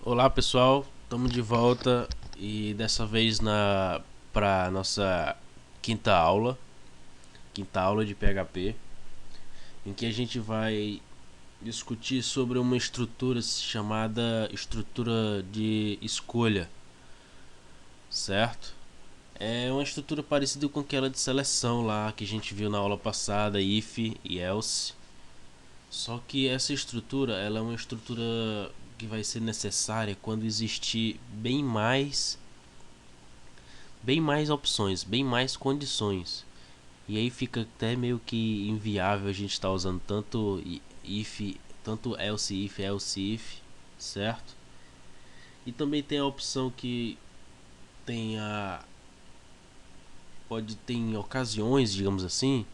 Olá pessoal, estamos de volta e dessa vez para nossa quinta aula de PHP, em que a gente vai discutir sobre uma estrutura chamada estrutura de escolha, certo? É uma estrutura parecida com aquela de seleção lá que a gente viu na aula passada, if e else. Só que essa estrutura, ela é uma estrutura que vai ser necessária quando existir bem mais opções, bem mais condições. E aí fica até meio que inviável a gente estar usando tanto else if, certo? E também tem a opção que tem a pode ter em ocasiões, digamos assim,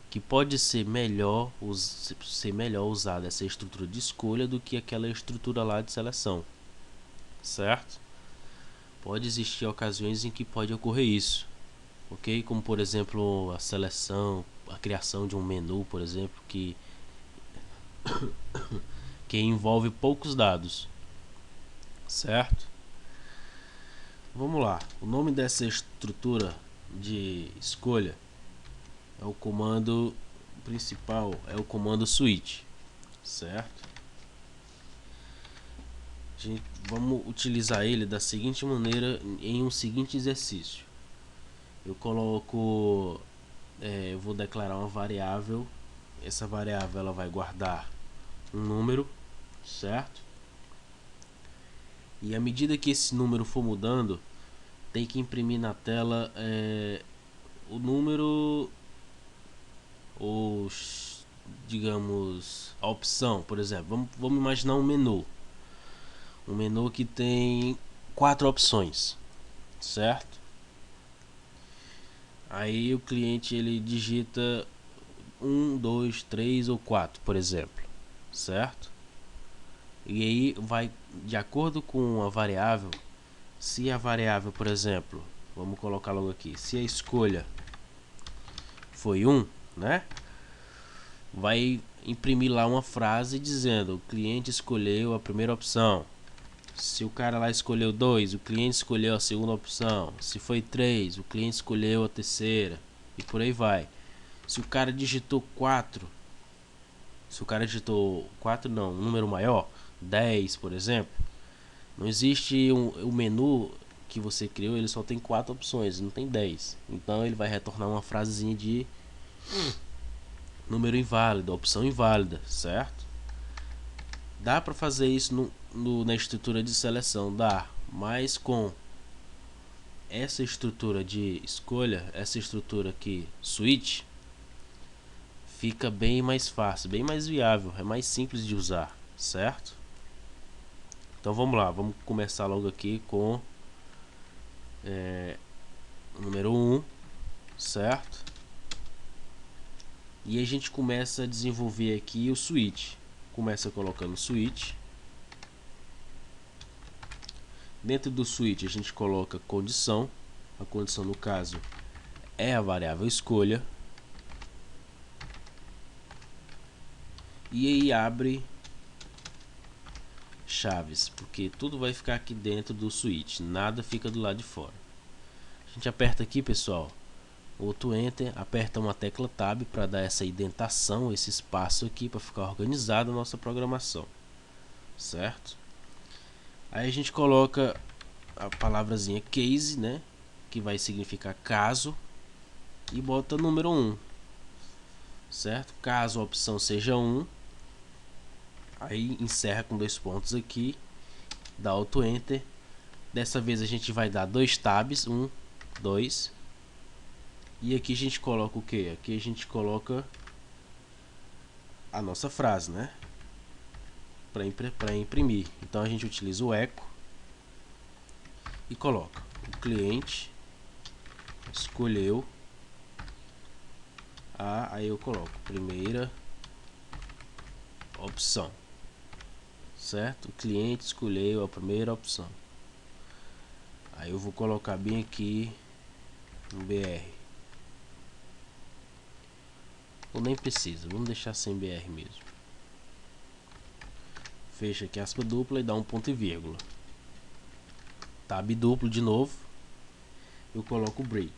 que pode ser melhor usada essa estrutura de escolha do que aquela estrutura lá de seleção, certo? Pode existir ocasiões em que pode ocorrer isso, ok? Como por exemplo a seleção, a criação de um menu, por exemplo, que envolve poucos dados, certo? Vamos lá, o nome dessa estrutura de escolha é o comando principal, é o comando switch, certo? Vamos utilizar ele da seguinte maneira em um seguinte exercício. Eu coloco, eu vou declarar uma variável. Essa variável ela vai guardar um número, certo? E à medida que esse número for mudando, tem que imprimir na tela o número ou digamos a opção, por exemplo. Vamos imaginar um menu que tem 4 opções, certo? Aí o cliente ele digita 1, 2, 3 ou 4, por exemplo, certo? E aí vai de acordo com a variável. Se a variável, por exemplo, vamos colocar logo aqui, se a escolha foi 1, né? Vai imprimir lá uma frase dizendo: o cliente escolheu a primeira opção. Se o cara lá escolheu 2, o cliente escolheu a segunda opção. Se foi 3, o cliente escolheu a terceira. E por aí vai. Se o cara digitou 4, se o cara digitou 4 não, um número maior, 10 por exemplo, não existe o menu que você criou, ele só tem 4 opções, não tem 10. Então ele vai retornar uma frasezinha de número inválido, opção inválida, certo? Dá para fazer isso na estrutura de seleção, dá, mas com essa estrutura de escolha, essa estrutura aqui, switch, fica bem mais fácil, bem mais viável, é mais simples de usar, certo? Então vamos lá, vamos começar logo aqui com o número 1, certo? E a gente começa a desenvolver aqui o switch. Começa colocando switch. Dentro do switch a gente coloca condição. A condição no caso é a variável escolha. E aí abre chaves, porque tudo vai ficar aqui dentro do switch, nada fica do lado de fora. A gente aperta aqui, pessoal, outro enter, aperta uma tecla tab para dar essa indentação, esse espaço aqui para ficar organizada a nossa programação, certo? Aí a gente coloca a palavrazinha case, né, que vai significar caso, e bota número 1, certo? Caso a opção seja 1, aí encerra com 2 pontos aqui, dá auto enter. Dessa vez a gente vai dar 2 tabs, 1, 2. E aqui a gente coloca o que? Aqui a gente coloca a nossa frase, né? Para imprimir. Então a gente utiliza o echo e coloca: o cliente escolheu aí eu coloco primeira opção, certo? O cliente escolheu a primeira opção. Aí eu vou colocar bem aqui um BR. Ou nem precisa, vamos deixar sem BR mesmo. Fecha aqui a aspa dupla e dá um ponto e vírgula. tab duplo de novo, eu coloco break.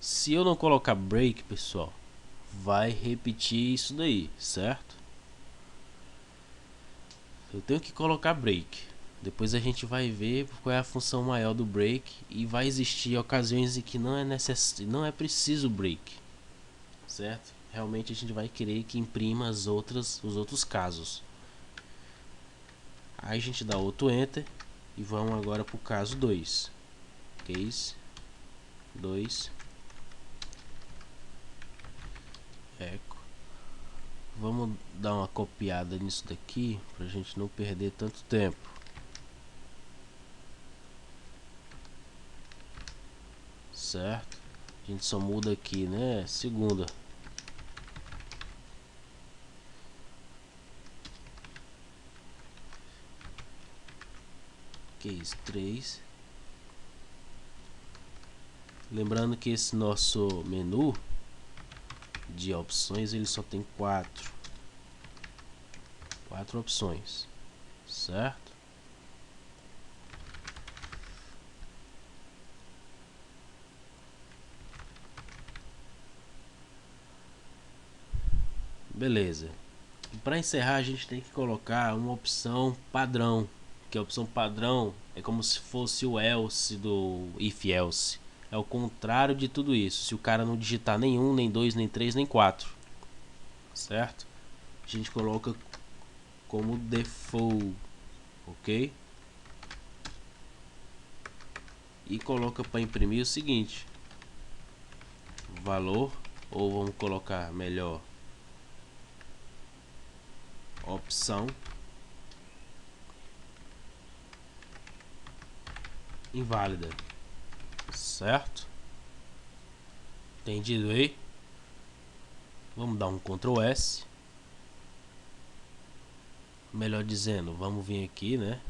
Se eu não colocar break, pessoal, vai repetir isso daí, certo? Eu tenho que colocar break. Depois a gente vai ver qual é a função maior do break, e vai existir ocasiões em que não é preciso break, certo? Realmente a gente vai querer que imprima os outros casos. Aí a gente dá outro enter e vamos agora para o caso 2. Case 2 eco. Vamos dar uma copiada nisso daqui para a gente não perder tanto tempo. Certo? A gente só muda aqui, né? Segunda. Case 3. Lembrando que esse nosso menu de opções, ele só tem quatro opções, certo? Beleza. Para encerrar, a gente tem que colocar uma opção padrão, que a opção padrão é como se fosse o else do if else. É o contrário de tudo isso. Se o cara não digitar nenhum, nem dois, nem três, nem quatro, certo? A gente coloca como default, ok? E coloca para imprimir o seguinte: valor, ou vamos colocar melhor, opção inválida, certo? Entendido aí? Vamos dar um Ctrl S. Melhor dizendo, vamos vir aqui, né?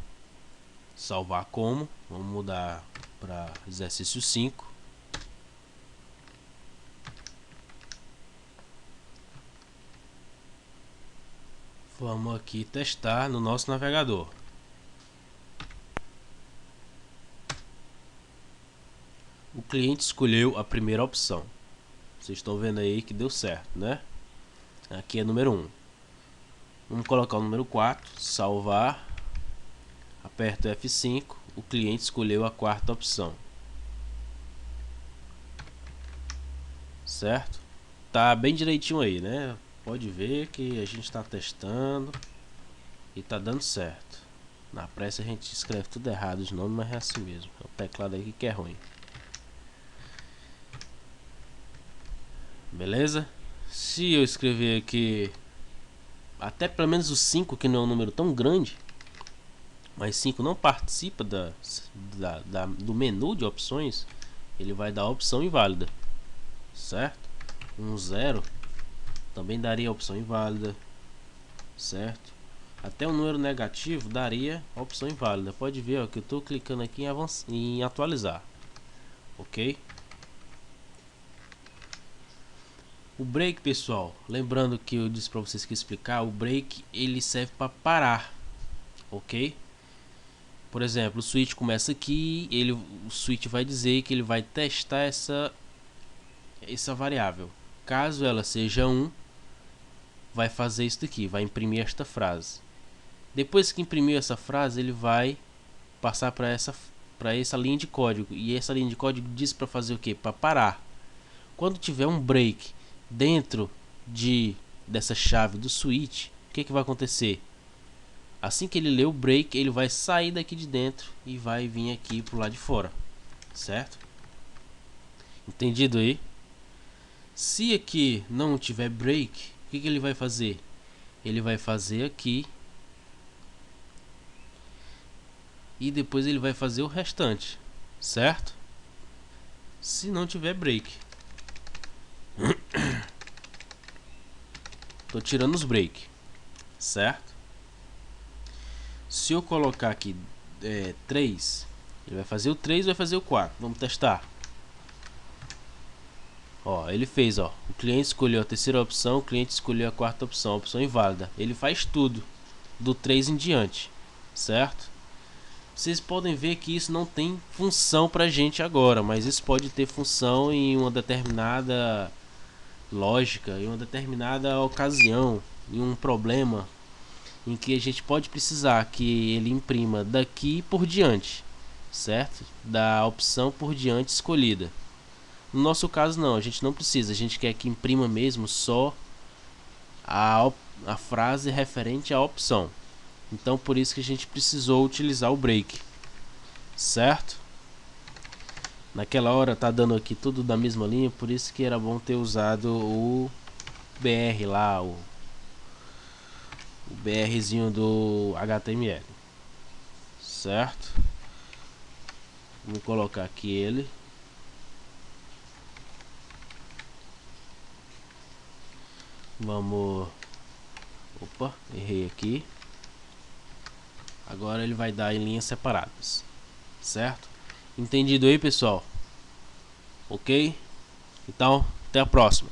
Salvar como. Vamos mudar para exercício 5. Vamos aqui testar no nosso navegador. O cliente escolheu a primeira opção. Vocês estão vendo aí que deu certo, né? Aqui é número 1. Vamos colocar o número 4, salvar. Aperto F5. O cliente escolheu a quarta opção. Certo? Tá bem direitinho aí, né? Pode ver que a gente está testando e tá dando certo. Na pressa a gente escreve tudo errado os nomes, mas é assim mesmo. É o teclado aqui que é ruim. Beleza? Se eu escrever aqui até pelo menos o 5, que não é um número tão grande, mas 5 não participa do menu de opções, ele vai dar a opção inválida, certo? 0 também daria a opção inválida, certo? Até um número negativo daria a opção inválida. Pode ver, ó, que eu estou clicando aqui em atualizar, ok? O break, pessoal, lembrando que eu disse para vocês que explicar, o break ele serve para parar, ok? Por exemplo, o switch começa aqui, o switch vai dizer que ele vai testar essa variável. Caso ela seja 1, vai fazer isso daqui, vai imprimir esta frase. Depois que imprimiu essa frase, ele vai passar para essa linha de código, e essa linha de código diz para fazer o que? Para parar. Quando tiver um break dentro dessa chave do switch, o que vai acontecer? Assim que ele ler o break, ele vai sair daqui de dentro e vai vir aqui pro lado de fora, certo? Entendido aí? Se aqui não tiver break, o que ele vai fazer? Ele vai fazer aqui e depois ele vai fazer o restante, certo? Se não tiver break, tô tirando os break, certo? Se eu colocar aqui 3, ele vai fazer o 3 vai fazer o 4. Vamos testar. Ó, ele fez, ó. O cliente escolheu a terceira opção, o cliente escolheu a quarta opção, a opção inválida. Ele faz tudo do 3 em diante, certo? Vocês podem ver que isso não tem função pra gente agora, mas isso pode ter função em uma determinada lógica, em uma determinada ocasião, em um problema em que a gente pode precisar que ele imprima daqui por diante, certo? Da opção por diante escolhida. No nosso caso não, a gente não precisa, a gente quer que imprima mesmo só a frase referente à opção. Então por isso que a gente precisou utilizar o break, certo? Naquela hora tá dando aqui tudo da mesma linha, por isso que era bom ter usado o BR lá, o BRzinho do HTML, certo? Vamos colocar aqui ele. Vamos... Opa, errei aqui. Agora ele vai dar em linhas separadas, certo? Entendido aí, pessoal? Ok? Então, até a próxima.